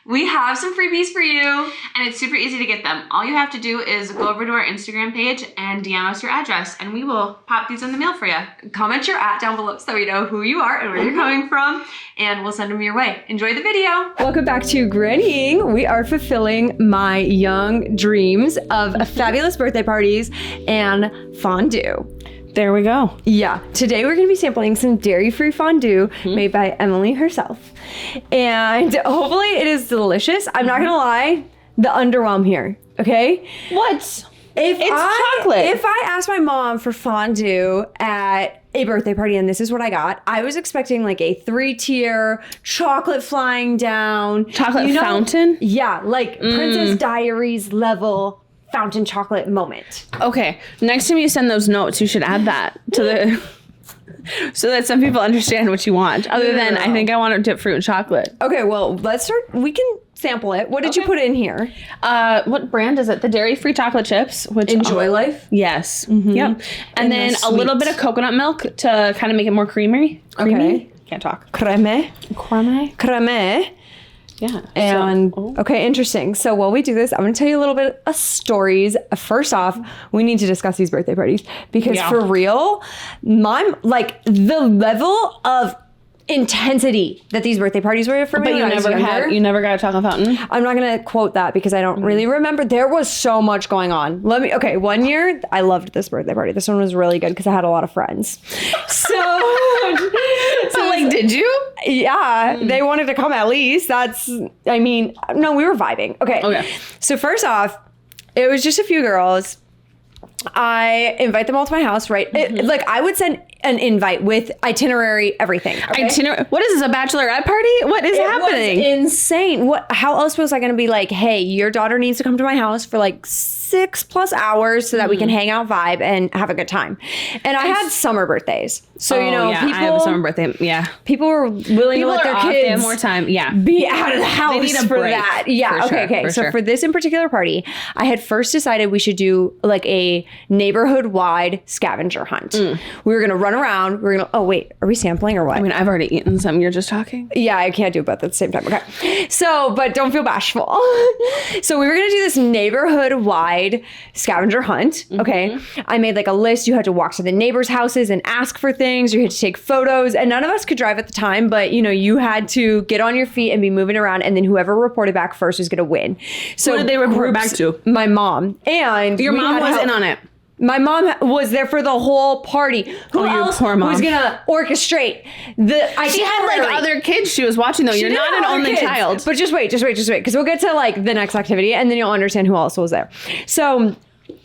we have some freebies for you, and it's super easy to get them. All you have to do is go over to our Instagram page and DM us your address, and we will pop these in the mail for you. Comment your @ down below so we know who you are and where you're coming from, and we'll send them your way. Enjoy the video. Welcome back to Grannying. We are fulfilling my young dreams of fabulous birthday parties and fondue. There we go. Yeah, today we're gonna be sampling some dairy-free fondue made by Emily herself. And hopefully it is delicious. I'm not gonna lie, the underwhelm here, okay? What? It's chocolate. If I asked my mom for fondue at a birthday party and this is what I got, I was expecting like a 3-tier chocolate flying down. Chocolate fountain? Yeah, like Princess Diaries level fountain chocolate moment. Okay, next time you send those notes, you should add that to the... so that some people understand what you want. Other than, I think I want to dip fruit in chocolate. Okay, well, let's start. We can sample it. What did you put in here? What brand is it? The dairy-free chocolate chips. Which Enjoy Life? Yes. Yep. And then a little bit of coconut milk to kind of make it more creamy. Okay. Can't talk. Creme. Creme. Yeah. And okay, interesting. So while we do this, I'm going to tell you a little bit of stories. First off, we need to discuss these birthday parties because for real, the level of intensity that these birthday parties were for me. But you never got a chocolate fountain? I'm not going to quote that because I don't really remember. There was so much going on. One year, I loved this birthday party. This one was really good because I had a lot of friends. So did you? Yeah, they wanted to come at least. No, we were vibing. Okay. So first off, it was just a few girls. I invite them all to my house, right? I would send an invite with itinerary, everything. Okay? What is this, a bachelorette party? What is happening? It was insane. How else was I going to be like, hey, your daughter needs to come to my house for like 6+ hours so that we can hang out, vibe, and have a good time. And I had summer birthdays. So, people... I have a summer birthday. Yeah. People were willing to let their kids... They have more time. Yeah. Be out of the house. They need a break that. Yeah. Okay. So for this in particular party, I had first decided we should do like a neighborhood-wide scavenger hunt. We were going to run around. We were going to... Oh, wait. Are we sampling or what? I mean, I've already eaten some. You're just talking? Yeah, I can't do both at the same time. Okay. So, but don't feel bashful. So we were going to do this neighborhood-wide scavenger hunt. Okay. I made like a list. You had to walk to the neighbors' houses and ask for things. You had to take photos, and none of us could drive at the time, but you had to get on your feet and be moving around, and then whoever reported back first was going to win. So who did they report back to? My mom. And your mom was in on it. My mom was there for the whole party. Who else was gonna orchestrate the itinerary? She had like other kids she was watching though. You're not an only child. But just wait, because we'll get to like the next activity and then you'll understand who else was there. So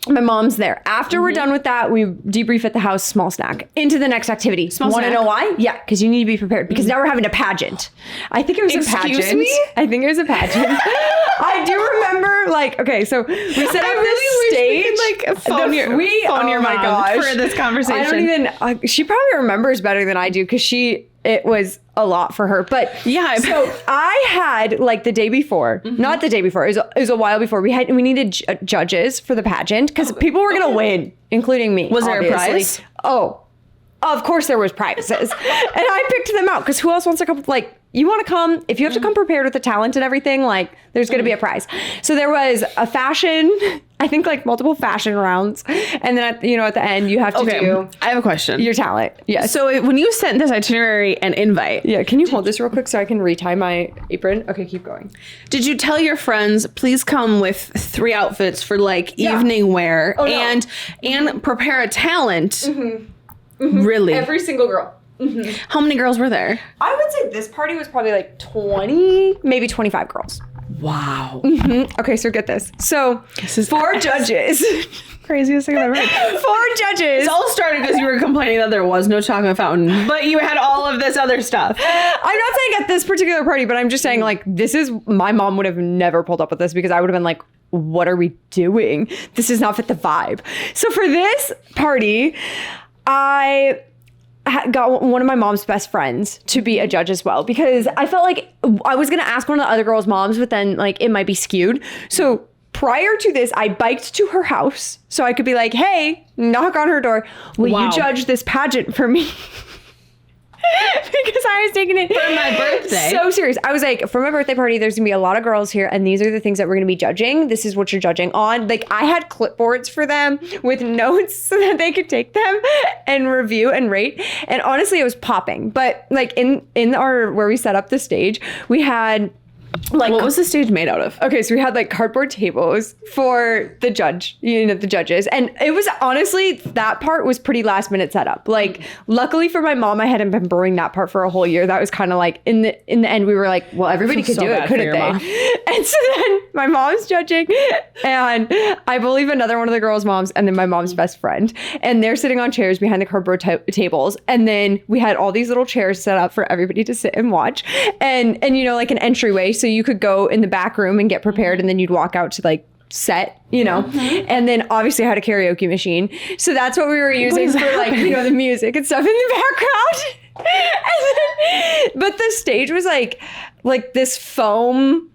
my mom's there. After we're done with that, we debrief at the house, small snack. Into the next activity. Want to know why? Yeah, because you need to be prepared. Because now we're having a pageant. I think it was a pageant. Excuse me? I think it was a pageant. I do remember, so we set up this stage. Phone your mom for this conversation. I don't even, she probably remembers better than I do because it was a lot for her. But yeah, so I had like the day before, not the day before, it was a while before. We needed judges for the pageant because people were going to win, including me. Was there a prize? Oh, of course there was prizes. And I picked them out because who else wants to come? Like, you want to come, if you have to come prepared with the talent and everything, like there's going to be a prize. So there was a fashion, I think like multiple fashion rounds. And then at the end you have to do. I have a question. Your talent. Yeah. So when you sent this itinerary and invite. Yeah. Can you hold this real quick so I can retie my apron? Okay. Keep going. Did you tell your friends, please come with 3 outfits for like evening wear and prepare a talent? Really? Every single girl. How many girls were there? I would say this party was probably like 20, maybe 25 girls. Wow. Okay, so get this. So this is 4 judges. Craziest thing I've ever heard. 4 judges. It all started because you were complaining that there was no chocolate fountain, but you had all of this other stuff. I'm not saying at this particular party, but I'm just saying like my mom would have never pulled up with this because I would have been like, what are we doing? This does not fit the vibe. So for this party, I got one of my mom's best friends to be a judge as well because I felt like I was going to ask one of the other girls' moms, but then like it might be skewed. So prior to this, I biked to her house so I could be like, hey, knock on her door. Will you judge this pageant for me? because I was taking it For my birthday. so serious. I was like, for my birthday party, there's gonna be a lot of girls here, and these are the things that we're gonna be judging. This is what you're judging on. Like, I had clipboards for them with notes so that they could take them and review and rate. And honestly, it was popping. But like in our where we set up the stage, we had like What was the stage made out of? okay, so we had like cardboard tables for the judges. And it was honestly, that part was pretty last minute setup. Like, luckily for my mom, I hadn't been brewing that part for a whole year. That was kind of like in the end, we were like, well, everybody could So do it, bad for couldn't your they? mom. And so then my mom's judging, and I believe another one of the girls' moms, and then my mom's best friend. And they're sitting on chairs behind the cardboard tables. And then we had all these little chairs set up for everybody to sit and watch. And you know, like an entryway. So you could go in the back room and get prepared, and then you'd walk out to like set, you know. And then obviously I had a karaoke machine. So that's what we were using for like, you know, the music and stuff in the background. But the stage was like this foam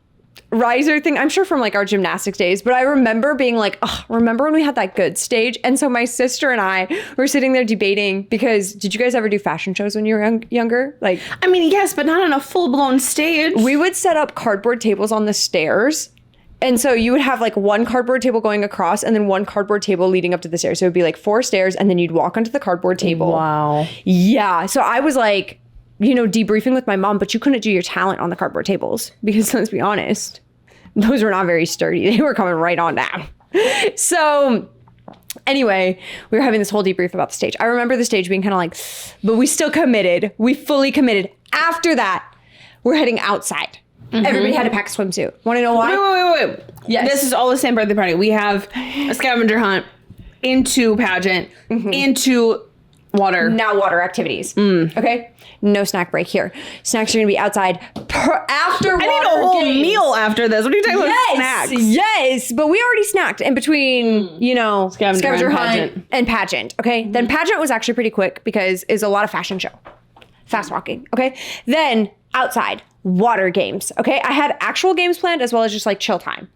riser thing, I'm sure from like our gymnastics days, but I remember being like, oh, remember when we had that good stage? And so my sister and I were sitting there debating, because did you guys ever do fashion shows when you were younger? Like, I mean, yes, but not on a full-blown stage. we would set up cardboard tables on the stairs. And so you would have like one cardboard table going across and then one cardboard table leading up to the stairs. So it would be like 4 stairs, and then you'd walk onto the cardboard table. Wow. Yeah. So I was like, you know, debriefing with my mom, but you couldn't do your talent on the cardboard tables because, let's be honest, those were not very sturdy. They were coming right on down. So anyway, we were having this whole debrief about the stage. I remember the stage being kind of like, but we still committed. We fully committed. After that, we're heading outside. Everybody had to pack a swimsuit. Want to know why? Wait. Yes. This is all the same birthday party. We have a scavenger hunt, into pageant, into water. Now water activities. Okay? No snack break here. Snacks are going to be outside after water I need a whole games. meal after this. What are you talking about snacks? Yes, but we already snacked in between, you know, Scavenger hunt pageant. and pageant. Okay, then pageant was actually pretty quick because it's a lot of fashion show, fast walking. Okay, then outside water games. Okay, I had actual games planned as well as just like chill time.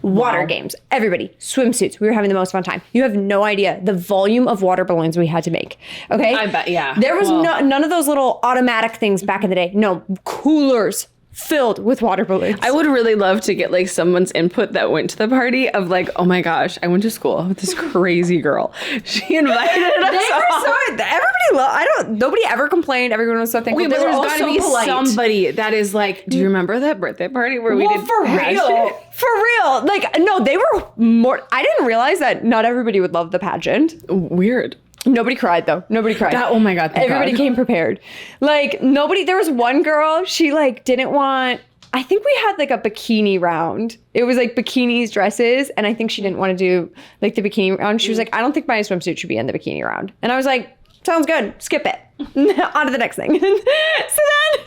Water games. Everybody, swimsuits. We were having the most fun time. You have no idea the volume of water balloons we had to make. Okay? I bet, yeah. There was Well. none of those little automatic things back in the day. No, coolers filled with water balloons. I would really love to get like someone's input that went to the party of like, oh my gosh, I went to school with this crazy girl. She invited us. They were all. so, everybody nobody ever complained. Everyone was so thankful. Wait, but They were there's all got to so be polite. somebody that is like, do you remember that birthday party where we Well, did for pageant? real. For real. Like, no, they were more, I didn't realize that not everybody would love the pageant. Weird. Nobody cried though. Nobody cried. Oh my God. thank Everybody God. came prepared. Like, nobody, there was one girl, she like didn't want, I think we had like a bikini round. It was like bikinis, dresses, and I think she didn't want to do like the bikini round. She was like, I don't think my swimsuit should be in the bikini round. And I was like, sounds good. Skip it. On to the next thing. So then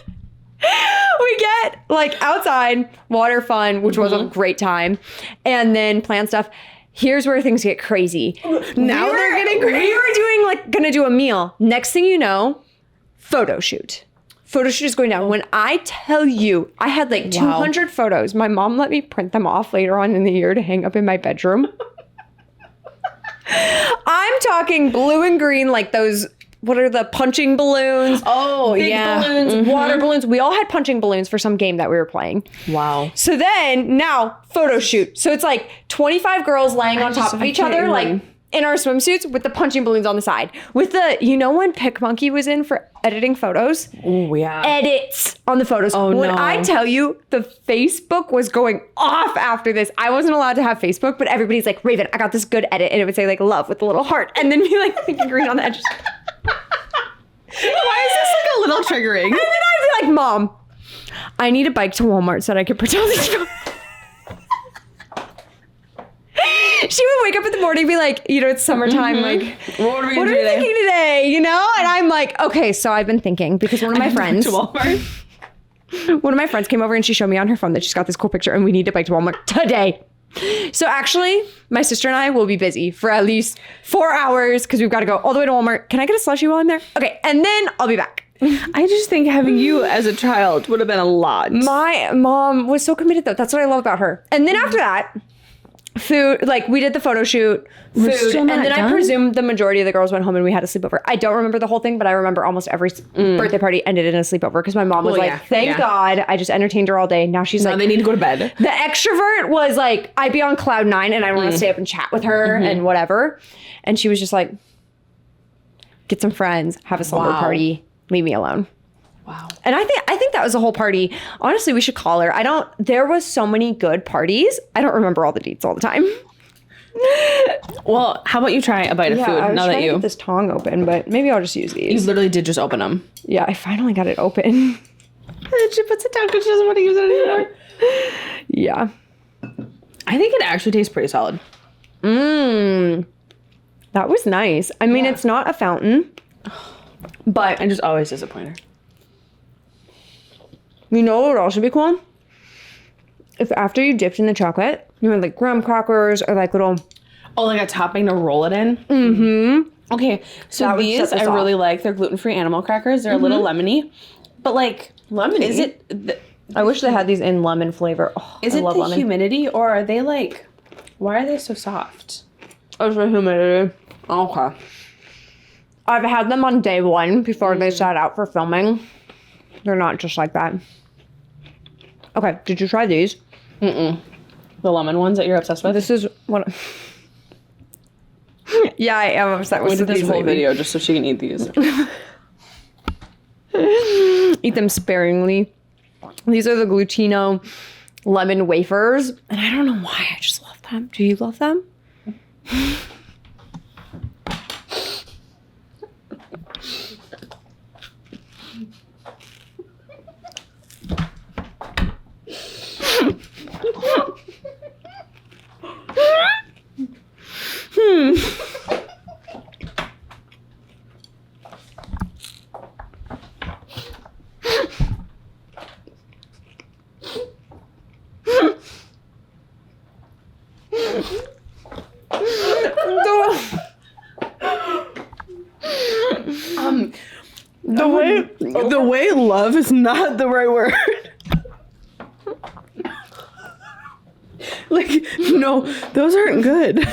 we get like outside water fun, which was a great time, and then plan stuff. Here's where things get crazy. Now they're getting crazy. We were doing like gonna do a meal. Next thing you know, photo shoot. Photo shoot is going down. When I tell you, I had like 200 photos. My mom let me print them off later on in the year to hang up in my bedroom. I'm talking blue and green, like those, what are the punching balloons? Oh, Big yeah. balloons, water balloons. We all had punching balloons for some game that we were playing. Wow. So then now photo shoot. So it's like 25 girls laying on top of each can't other, even. like in our swimsuits with the punching balloons on the side. With the, you know, when PicMonkey was in for editing photos? Oh, yeah. Edits on the photos. Oh, when no. I tell you the Facebook was going off after this, I wasn't allowed to have Facebook, but everybody's like, Raven, I got this good edit. And it would say like love with a little heart. And then be like pink and green on the edges. Why is this like a little triggering? And then I'd be like, Mom, I need a bike to Walmart so that I could print all these photos. She would wake up in the morning and be like, you know, it's summertime, like, What are we what gonna are do you today? thinking today? You know? And I'm like, okay, so I've been thinking because one of my friends, To Walmart. one of my friends came over and she showed me on her phone that she's got this cool picture and we need to bike to Walmart today. So actually, my sister and I will be busy for at least 4 hours because we've got to go all the way to Walmart. Can I get a slushie while I'm there? Okay, and then I'll be back. I just think having you as a child would have been a lot. My mom was so committed though. That's what I love about her. And then after that, food, like we did the photo shoot, We're food, still and not then I done? presume the majority of the girls went home and we had a sleepover. I don't remember the whole thing, but I remember almost every birthday party ended in a sleepover because my mom was Well, like, yeah, thank yeah. God I just entertained her all day. Now she's Now like, they need to go to bed. the extrovert was like, I'd be on cloud 9 and I want to stay up and chat with her and whatever. And she was just like, get some friends, have a slumber Wow. party, leave me alone. Wow. And I think that was the whole party. Honestly, we should call her. There was so many good parties. I don't remember all the deets all the time. Well, how about you try a bite of I food was now trying that to you get this tong open, but maybe I'll just use you these. literally did just open them. Yeah, I finally got it open. She puts it down because she doesn't want to use it anymore. Yeah. I think it actually tastes pretty solid. Mmm. That was nice. I mean, it's not a fountain, but I just always disappoint her. you know what would also be cool? If after you dipped in the chocolate, you had like graham crackers or like little. Oh, like a topping to roll it in? Mm-hmm. Okay, so That would these set this I really off. like. They're gluten-free animal crackers. They're a little lemony. But like, Lemony? is it I wish they had these in lemon flavor. Oh, is I it love the lemon. humidity or are they like, why are they so soft? It's the humidity. Okay. I've had them on day 1 before they sat out for filming. They're not just like that. Okay, did you try these? The lemon ones that you're obsessed with? This is one. Yeah, I am upset We with did this these whole lately. video just so she can eat these. Eat them sparingly. These are the Glutino lemon wafers, and I don't know why. I just love them. Do you love them? The way love is not the right word. Like, no, those aren't good. And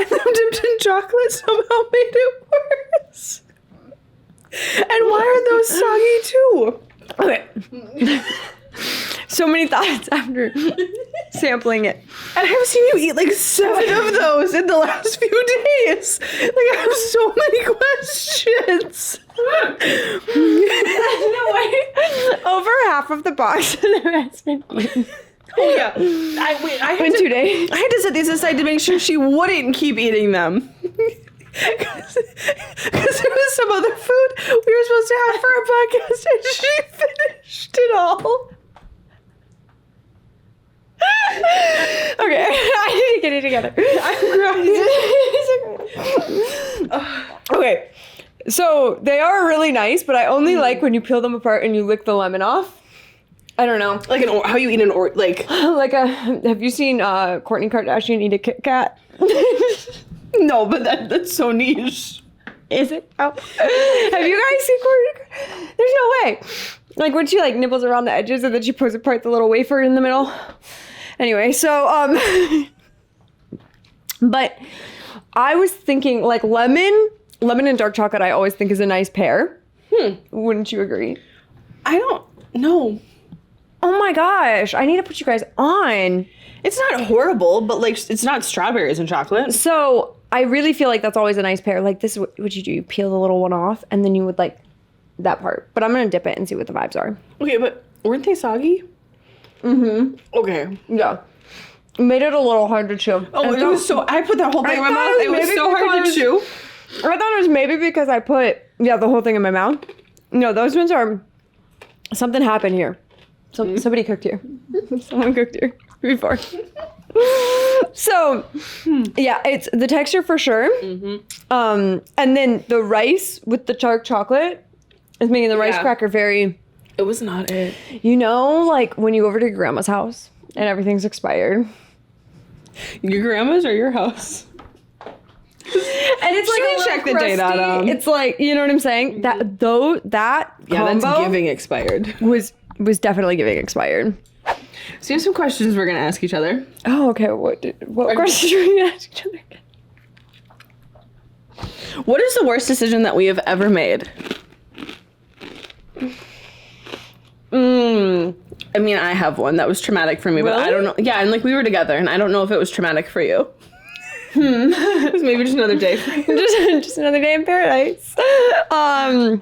them dipped in chocolate somehow made it worse. And why are those soggy too? Okay. So many thoughts after sampling it. And I've seen you eat like 7 of those in the last few days. Like, I have so many questions. No way. Over half of the box has been eaten Oh yeah, I had in to, 2 days. I had to set these aside to make sure she wouldn't keep eating them. Because there was some other food we were supposed to have for our podcast, and she finished it all. Okay, I need to get it together. Okay, so they are really nice, but I only like when you peel them apart and you lick the lemon off. I don't know. Like how you eat like. Have you seen Kourtney Kardashian eat a Kit Kat? No, but that's so niche. Is it? Oh. Have you guys seen Kourtney? There's no way. Like when she like nibbles around the edges and then she pulls apart the little wafer in the middle. Anyway, so but I was thinking like lemon and dark chocolate I always think is a nice pair. Wouldn't you agree? I don't know. Oh my gosh, I need to put you guys on. It's not horrible, but like it's not strawberries and chocolate. So I really feel like that's always a nice pair. Like this is what you do. You peel the little one off and then you would like that part. But I'm going to dip it and see what the vibes are. Okay, but weren't they soggy? Mm-hmm. Okay. Yeah. Made it a little hard to chew. Oh, it was so. I put that whole thing in my I mouth. thought It was maybe so hard to because- chew. I thought it was maybe because I put, the whole thing in my mouth. No, those ones are, something happened here. Somebody cooked here. Someone cooked here before. So, yeah, it's the texture for sure. And then the rice with the dark chocolate is making the rice Yeah. cracker very, It was not it. you know, like when you go over to your grandma's house and everything's expired. Your grandma's or your house? And it's Should we like a little check the date on crusty. 'em? That, you know what I'm saying? That Yeah, combo that's giving expired. was was definitely giving expired. So you have some questions we're gonna ask each other. Oh, okay. What questions are we gonna ask each other? What is the worst decision that we have ever made? I mean, I have one that was traumatic for me, but I don't know. Yeah, and like we were together, and I don't know if it was traumatic for you. It was maybe just another day for you. just another day in paradise.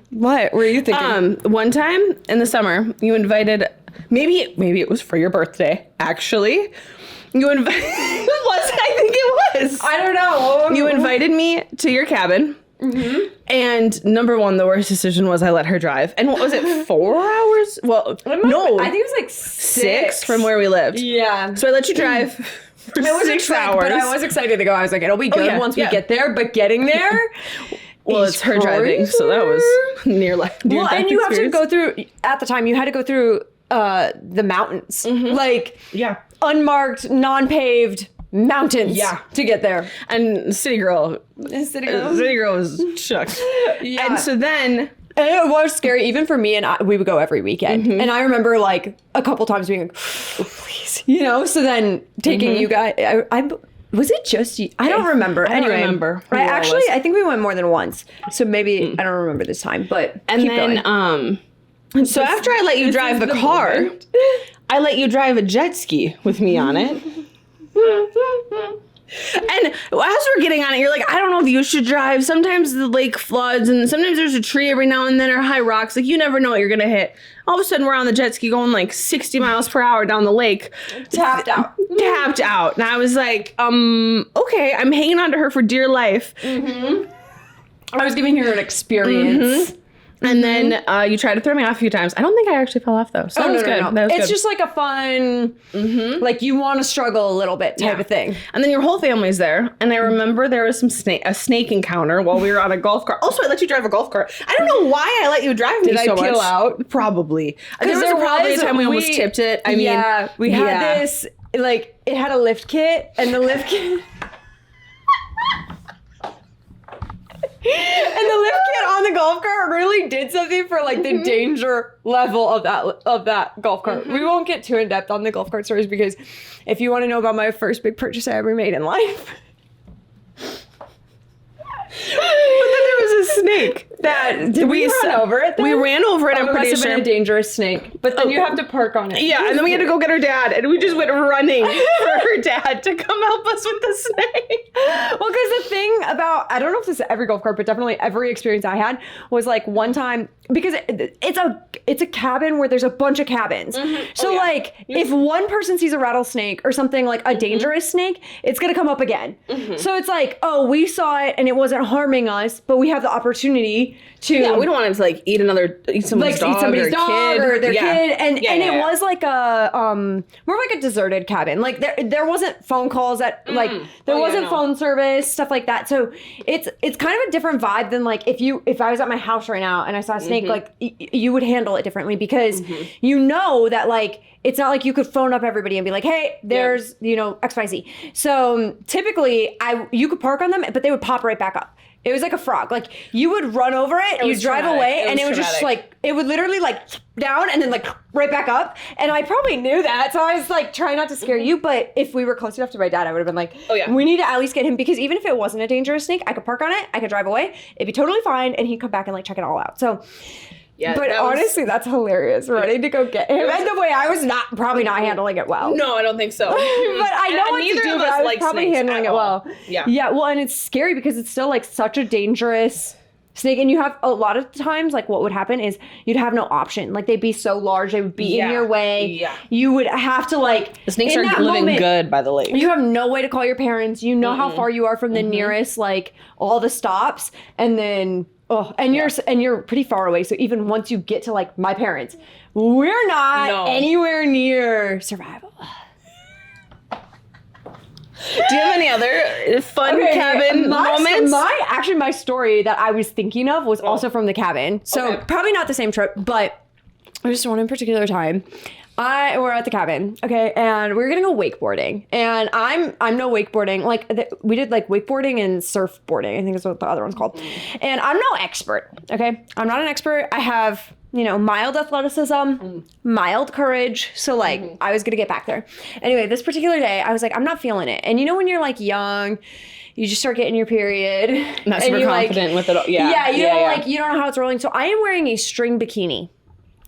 What were you thinking? One time in the summer, you invited. Maybe it was for your birthday. Actually, you invited. Was it? I think it was. I don't know. You invited me to your cabin. Mm-hmm. And number one, the worst decision was I let her drive. And what was it, 4 hours? Well, no. I think it was like 6 from where we lived. Yeah. So I let you drive for I was 6 excited, hours. but I was excited to go. I was like, it'll be good yeah, once we get there. But getting there, well, it's her driving, so that was near life. Well, and you have to go through. At the time, you had to go through the mountains, like unmarked, non-paved mountains. To get there. And City Girl was shook. Yeah. And so then. And it was scary, even for me, and we would go every weekend. And I remember, like, a couple times being like, oh, please, you know? So then taking you guys, was it just you? I don't remember. I don't remember. I think we went more than once. So maybe, I don't remember this time, but and keep then, going. So after I let you drive the car, I let you drive a jet ski with me on it. And as we're getting on it, you're like, I don't know if you should drive. Sometimes the lake floods, and sometimes there's a tree every now and then, or high rocks. Like, you never know what you're gonna hit. All of a sudden, we're on the jet ski going like 60 miles per hour down the lake. Tapped out. And I was like, okay, I'm hanging on to her for dear life. I was giving her an experience. And then you tried to throw me off a few times. I don't think I actually fell off though. So that was good. No. That was it's good. just like a fun, like you want to struggle a little bit type of thing. And then your whole family's there. And I remember there was a snake encounter while we were on a golf cart. Also, I let you drive a golf cart. I don't know why I let you drive me Did so I peel much. out? Probably. There was probably a time we almost tipped it. I mean, we had this, like, it had a lift kit, and the lift kit... And the lift kit on the golf cart really did something for like the danger level of that golf cart. We won't get too in depth on the golf cart stories because if you want to know about my first big purchase I ever made in life. But then there was a snake that did we run over it? We ran over it. I'm it pretty must have sure. been a dangerous snake. But then you have to park on it. Yeah, and then we had to go get her dad, and we just went running for her dad to come help us with the snake. Well, because the thing about, I don't know if this is every golf cart, but definitely every experience I had was like one time, because it's a cabin where there's a bunch of cabins. So like if one person sees a rattlesnake or something like a dangerous snake, it's going to come up again. So it's like, oh, we saw it and it wasn't harming us, but we have the opportunity to we don't want it to like eat somebody's dog or kid. Or their kid, and it was like a more like a deserted cabin. Like there wasn't phone calls at like there wasn't phone service, stuff like that. So it's kind of a different vibe than like if I was at my house right now and I saw a snake, like you would handle it differently because you know that like it's not like you could phone up everybody and be like, hey, there's XYZ. So typically you could park on them, but they would pop right back up. It was like a frog. Like you would run over it, you'd drive away, and it would just like, it would literally like down and then like right back up. And I probably knew that. So I was like trying not to scare you. But if we were close enough to my dad, I would have been like, we need to at least get him, because even if it wasn't a dangerous snake, I could park on it, I could drive away, it'd be totally fine, and he'd come back and like check it all out. So yeah, but honestly, that's hilarious. Running to go get him. And the way I was probably not handling it well. No, I don't think so. But I know what to do, but I was probably handling it well. Yeah. Yeah, well, and it's scary because it's still like such a dangerous snake. And you have a lot of times, like what would happen is you'd have no option. Like they'd be so large, they would be in your way. Yeah. You would have to like, the snakes are living good by the lake. You have no way to call your parents. You know how far you are from the nearest, like all the stops. And then... Oh, and you're pretty far away. So even once you get to like my parents, we're not anywhere near survival. Do you have any other fun cabin moments? My story that I was thinking of was also from the cabin. So probably not the same trip, but just one in particular time. We're at the cabin, okay, and we were gonna go wakeboarding, and I'm no wakeboarding. Like we did like wakeboarding and surfboarding, I think is what the other one's called. And I'm no expert, okay. I'm not an expert. I have mild athleticism, mild courage. So like I was gonna get back there. Anyway, this particular day, I was like, I'm not feeling it. And when you're like young, you just start getting your period. Not super confident with it all. Yeah. Yeah, you don't know how it's rolling. So I am wearing a string bikini.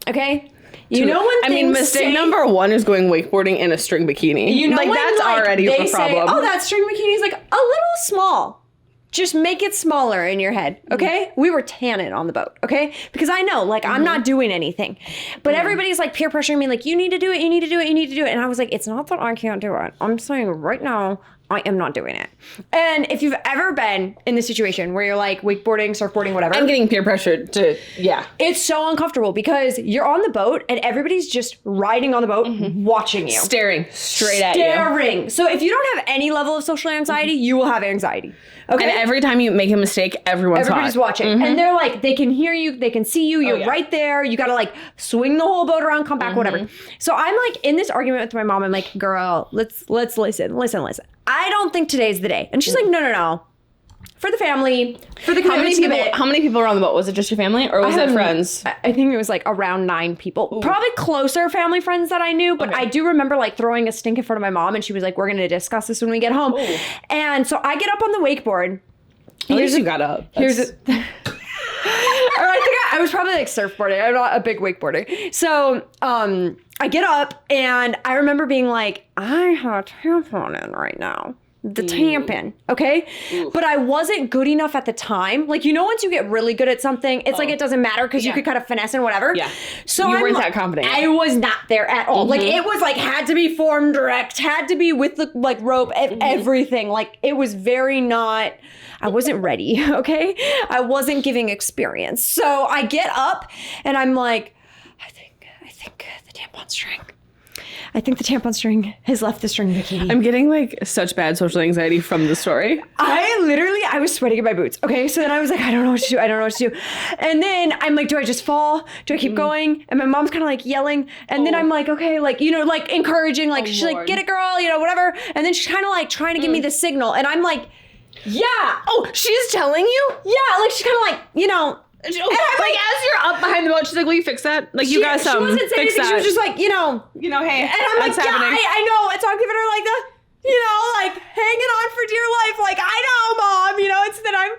Okay? Mistake number one is going wakeboarding in a string bikini. That's already a problem. Oh, that string bikini is like a little small. Just make it smaller in your head, okay? We were tanning on the boat, okay? Because I know, like, I'm not doing anything. But everybody's, like, peer pressuring me, like, you need to do it, you need to do it, you need to do it. And I was like, it's not that I can't do it. I'm saying right now, I am not doing it. And if you've ever been in this situation where you're, like, wakeboarding, surfboarding, whatever. I'm getting peer pressured to, It's so uncomfortable because you're on the boat and everybody's just riding on the boat watching you. Staring straight at you. So if you don't have any level of social anxiety, you will have anxiety. Okay. And every time you make a mistake, everybody's watching. And they're like, they can hear you, they can see you, you're right there. You gotta like swing the whole boat around, come back, whatever. So I'm like in this argument with my mom. I'm like, girl, let's listen. I don't think today's the day. And she's like, no. For the family, for the community. How many people were on the boat? Was it just your family or was it friends? I think it was like around 9 people. Ooh. Probably closer family friends that I knew, but I do remember like throwing a stink in front of my mom and she was like, we're going to discuss this when we get home. Ooh. And so I get up on the wakeboard. At least you got up. Or I think I was probably like surfboarding. I'm not a big wakeboarder. So I get up and I remember being like, I have a tampon in right now. The tampon, okay? Ooh. But I wasn't good enough at the time. Like, once you get really good at something, it's like it doesn't matter because you could kind of finesse and whatever. Yeah. So you weren't that confident. I was not there at all. Like, it was like, had to be form direct, had to be with the like rope and everything. Like, it was very not, I wasn't ready, okay? I wasn't giving experience. So I get up and I'm like, I think the tampon string. I think the tampon string has left the string bikini. I'm getting like such bad social anxiety from the story. I was sweating in my boots. Okay. So then I was like, I don't know what to do. And then I'm like, do I just fall? Do I keep going? And my mom's kind of like yelling. And then I'm like, okay, like, like encouraging, like, she's like, get it, girl, whatever. And then she's kind of like trying to give me the signal. And I'm like, yeah. Oh, she's telling you? Yeah. Like, she's kind of like, and I'm like, as you're up behind the boat, she's like, will you fix that? Like, you got some. She wasn't saying anything. She was just like, hey. And I'm like, happening. I know. And so I'm giving her like like hanging on for dear life. Like, I know, Mom. It's that I'm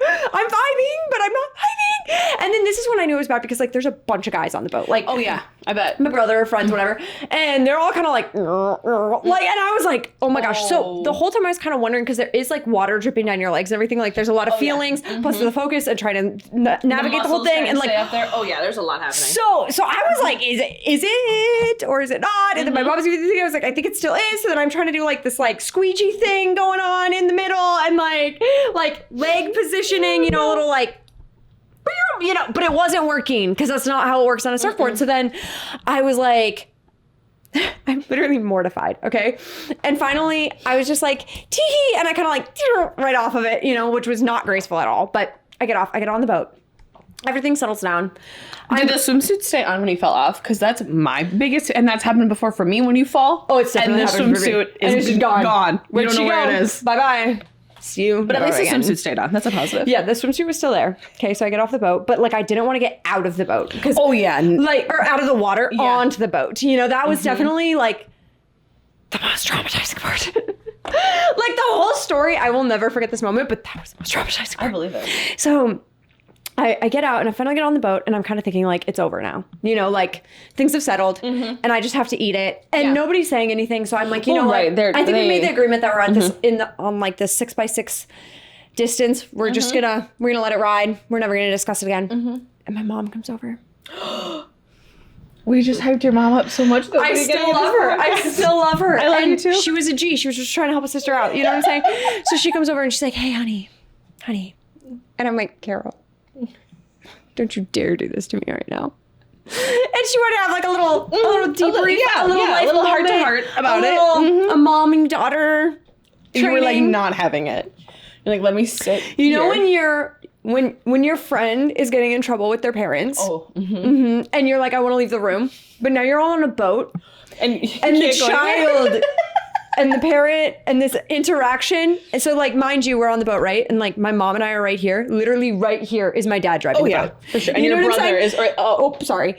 vibing, but I'm not vibing. And then this is when I knew it was bad because like there's a bunch of guys on the boat. Like, oh yeah, I bet my brother, friends, whatever, and they're all kind of like, and I was like, oh my gosh. So the whole time I was kind of wondering because there is like water dripping down your legs and everything. Like, there's a lot of feelings plus the focus and trying to navigate the whole thing and like up there. Oh yeah, there's a lot happening. So I was like, is it or is it not? And then my mom was thinking, I was like, I think it still is. So then I'm trying to do like this like squeegee thing going on in the middle and like leg positioning, a little like, but it wasn't working because that's not how it works on a surfboard. So then I was like, I'm literally mortified. Okay. And finally I was just like, tee-hee. And I kind of like right off of it, which was not graceful at all, but I get on the boat. Everything settles down. Did the swimsuit stay on when you fell off? Because that's my biggest, and that's happened before for me when you fall. Oh, it's definitely and the swimsuit is gone. You don't know where it is. Bye-bye. See you. But at least the swimsuit stayed on. That's a positive. Yeah, the swimsuit was still there. Okay, so I get off the boat, but like I didn't want to get out of the boat because or out of the water onto the boat. That was definitely like the most traumatizing part. Like the whole story, I will never forget this moment, but that was the most traumatizing part. I believe it. So I get out and I finally get on the boat and I'm kind of thinking like it's over now. Like things have settled and I just have to eat it. And nobody's saying anything. So I'm like, what? I think we made the agreement that we're at this on like this 6x6 distance. We're just we're gonna let it ride. We're never gonna discuss it again. And my mom comes over. We just hyped your mom up so much. I still love her. I love you too. She was a G. She was just trying to help a sister out. You know what I'm saying? So she comes over and she's like, hey, honey. And I'm like, Carol, don't you dare do this to me right now. And she wanted to have like a little debrief, a little heart to heart about it. A mom and daughter training. You were like not having it. You're like, let me sit. When your friend is getting in trouble with their parents, and you're like, I want to leave the room, but now you're all on a boat, and the child and the parent and this interaction. And so like, mind you, we're on the boat, right? And like my mom and I are right here. Literally right here is my dad driving the boat. For sure. And You your know what I'm brother saying? is. Oh, sorry.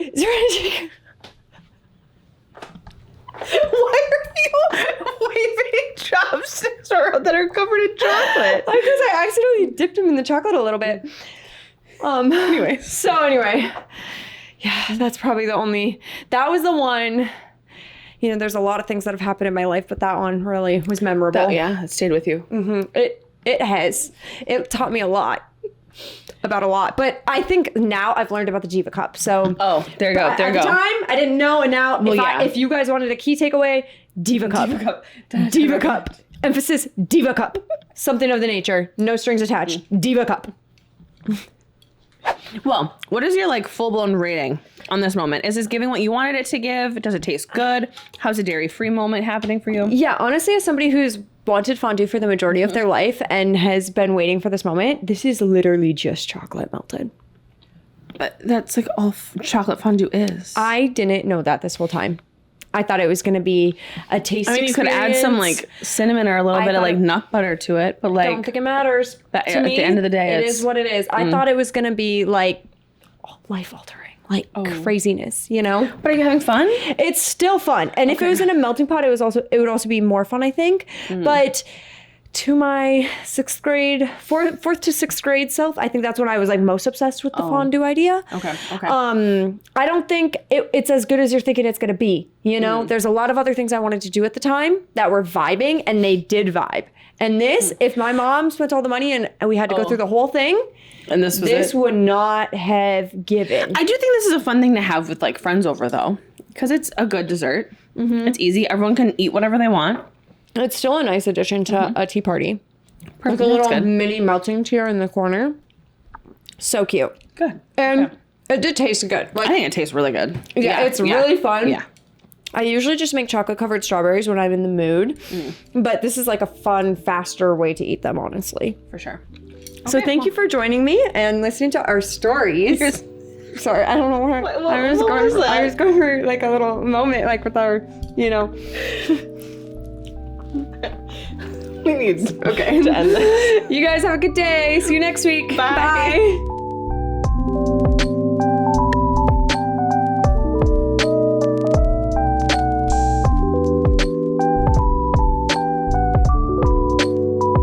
Why are you waving chopsticks around that are covered in chocolate? Because I accidentally dipped him in the chocolate a little bit. Anyway. So anyway, yeah, that's probably that was the one, you know, there's a lot of things that have happened in my life, but that one really was memorable. It stayed with you. It has. It taught me a lot. About a lot. But I think now I've learned about the Jiva Cup. So There you go. at the time, I didn't know, and now if you guys wanted a key takeaway, Diva Cup. Diva Cup. Emphasis, Diva Cup. Something of the nature. No strings attached. Diva Cup. Well, what is your like full-blown rating on this moment? Is this giving what you wanted it to give? Does it taste good? How's a dairy-free moment happening for you? Yeah, honestly, as somebody who's wanted fondue for the majority of their life and has been waiting for this moment, this is literally just chocolate melted. But that's like all chocolate fondue is. I didn't know that this whole time. I thought it was going to be a taste you could add some like cinnamon or a little bit of like nut butter to it, but like I don't think it matters. At To me, the end of the day, it it's- is what it is. I thought it was going to be like life altering, like craziness, you know? But are you having fun? It's still fun. And if it was in a melting pot, it would also be more fun, I think. But to my fourth to sixth grade self, I think that's when I was like most obsessed with the fondue idea. Okay. I don't think it's as good as you're thinking it's going to be. You know, there's a lot of other things I wanted to do at the time that were vibing, and they did vibe. And this, if my mom spent all the money and we had to go through the whole thing, And this would not have given. I do think this is a fun thing to have with like friends over though, because it's a good dessert. It's easy. Everyone can eat whatever they want. It's still a nice addition to a tea party. Perfect. Like a That's little good. mini melting tier in the corner. So cute. Good. And it did taste good. I think it tastes really good. Yeah, it's really fun. Yeah. I usually just make chocolate covered strawberries when I'm in the mood. But this is like a fun, faster way to eat them, honestly. For sure. So thank you for joining me and listening to our stories. Sorry, I don't know where I was going for like a little moment, like with our, you know. We need to end this. You guys have a good day. See you next week. Bye. Bye.